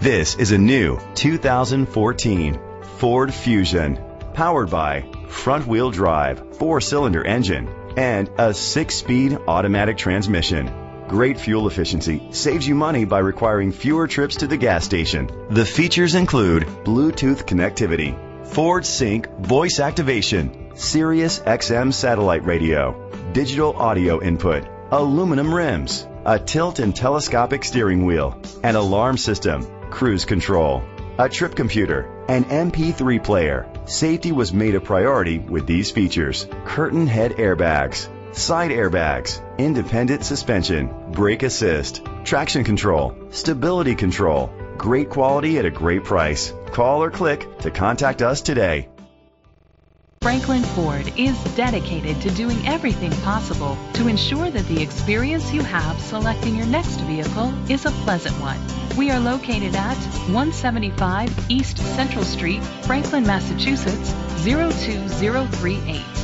This is a new 2014 Ford Fusion, powered by front-wheel drive, 4-cylinder engine, and a 6-speed automatic transmission. Great fuel efficiency saves you money by requiring fewer trips to the gas station. The features include Bluetooth connectivity, Ford Sync voice activation, Sirius XM satellite radio, digital audio input, aluminum rims, a tilt and telescopic steering wheel, an alarm system, cruise control, a trip computer, an MP3 player. Safety was made a priority with these features: curtain head airbags, side airbags, independent suspension, brake assist, traction control, stability control. Great quality at a great price. Call or click to contact us today. Franklin Ford is dedicated to doing everything possible to ensure that the experience you have selecting your next vehicle is a pleasant one. We are located at 175 East Central Street, Franklin, Massachusetts, 02038.